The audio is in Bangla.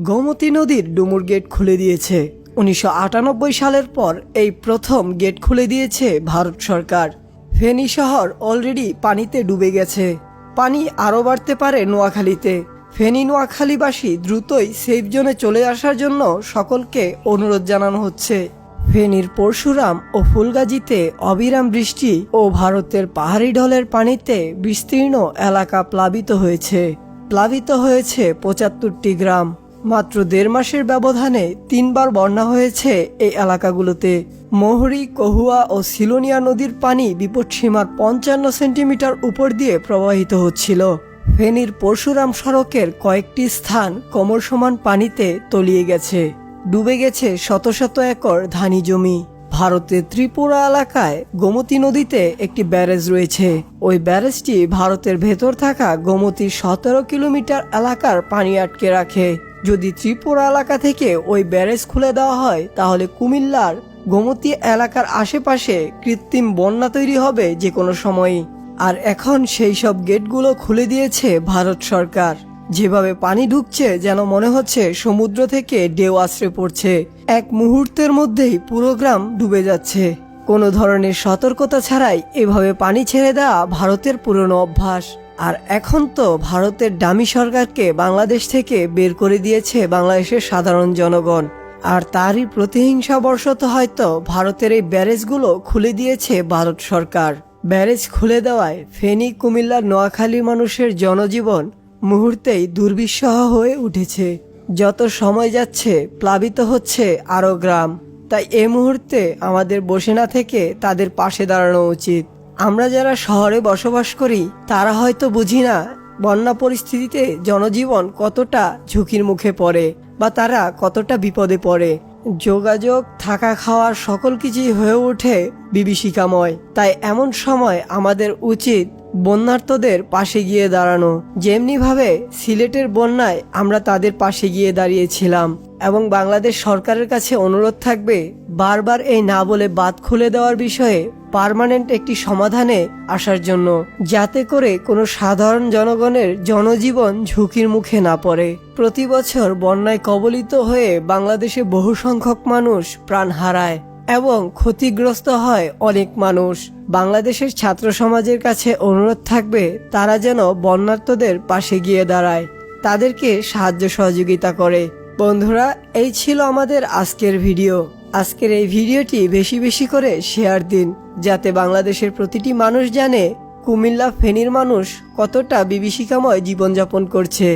গোমতী নদীর ডুমুর গেট খুলে দিয়েছে। ১৯৯৮ সালের পর এই প্রথম গেট খুলে দিয়েছে ভারত সরকার। ফেনী শহর অলরেডি পানিতে ডুবে গেছে। পানি আরও বাড়তে পারে নোয়াখালীতে। ফেনী নোয়াখালীবাসী দ্রুতই সেফ জোনে চলে আসার জন্য সকলকে অনুরোধ জানানো হচ্ছে। ফেনীর পরশুরাম ও ফুলগাজীতে অবিরাম বৃষ্টি ও ভারতের পাহাড়ি ঢলের পানিতে বিস্তীর্ণ এলাকা প্লাবিত হয়েছে। ৭৫টি গ্রাম। মাত্র ১.৫ মাসের ব্যবধানে ৩বার বন্যা হয়েছে এই এলাকাগুলোতে। মহুরী, কহুয়া ও সিলোনিয়া নদীর পানি বিপদসীমার ৫৫ সেন্টিমিটার উপর দিয়ে প্রবাহিত হচ্ছিল। ফেনীর পরশুরাম সড়কের কয়েকটি স্থান কোমর সমান পানিতে তলিয়ে গেছে। ডুবে গেছে শত শত একর ধানি জমি। ভারতের ত্রিপুরা এলাকায় গোমতী নদীতে একটি ব্যারেজ রয়েছে। ওই ব্যারেজটি ভারতের ভেতর থাকা গোমতীর ১৭ কিলোমিটার এলাকার পানি আটকে রাখে। যদি ত্রিপুরা এলাকা থেকে ওই ব্যারেজ খুলে দেওয়া হয় তাহলে কুমিল্লার গোমতী এলাকার আশেপাশে কৃত্রিম বন্যা তৈরি হবে যে কোনো সময়ই। আর এখন সেই সব গেটগুলো খুলে দিয়েছে ভারত সরকার। যেভাবে পানি ঢুকছে যেন মনে হচ্ছে সমুদ্র থেকে ঢেউ আছড়ে পড়ছে। এক মুহূর্তের মধ্যেই পুরো গ্রাম ডুবে যাচ্ছে। কোনো ধরনের সতর্কতা ছাড়াই এভাবে পানি ছেড়ে দেওয়া ভারতের পুরনো অভ্যাস। আর এখন তো ভারতের ডামি সরকারকে বাংলাদেশ থেকে বের করে দিয়েছে বাংলাদেশের সাধারণ জনগণ। আর তারই প্রতিহিংসাবশত হয়তো ভারতের এই ব্যারেজগুলো খুলে দিয়েছে ভারত সরকার। ব্যারেজ খুলে দেওয়ায় ফেনী, কুমিল্লার, নোয়াখালীর মানুষের জনজীবন মুহূর্তেই দুর্বিষহ হয়ে উঠেছে। যত সময় যাচ্ছে প্লাবিত হচ্ছে আরও গ্রাম। তাই এই মুহূর্তে আমাদের বসে না থেকে তাদের পাশে দাঁড়ানো উচিত। আমরা যারা শহরে বসবাস করি তারা হয়তো বুঝি না বন্যা পরিস্থিতিতে জনজীবন কতটা ঝুঁকির মুখে পড়ে বা তারা কতটা বিপদে পড়ে। যোগাযোগ, থাকা, খাওয়ার সকল কিছুই হয়ে ওঠে বিভীষিকাময়। তাই এমন সময় আমাদের উচিত বন্যার্তদের পাশে গিয়ে দাঁড়ানো। যেমনিভাবে সিলেটের বন্যায় আমরা তাদের পাশে গিয়ে দাঁড়িয়েছিলাম। এবং বাংলাদেশ সরকারের কাছে অনুরোধ থাকবে বারবার এই না বলে বাঁধ খুলে দেওয়ার বিষয়ে পার্মানেন্ট একটি সমাধানে আসার জন্য, যাতে করে কোনো সাধারণ জনগণের জনজীবন ঝুঁকির মুখে না পড়ে। প্রতি বছর বন্যায় কবলিত হয়ে বাংলাদেশে বহু সংখ্যক মানুষ প্রাণ হারায় এবং ক্ষতিগ্রস্ত হয় অনেক মানুষ। বাংলাদেশের ছাত্র সমাজের কাছে অনুরোধ থাকবে তারা যেন বন্যার্তদের পাশে গিয়ে দাঁড়ায়, তাদেরকে সাহায্য সহযোগিতা করে। বন্ধুরা, এই ছিল আমাদের আজকের ভিডিও। আজকের এই ভিডিওটি বেশি বেশি করে শেয়ার দিন, যাতে বাংলাদেশের প্রতিটি মানুষ জানে কুমিল্লা, ফেনীর মানুষ কতটা বিভীষিকাময় জীবনযাপন করছে।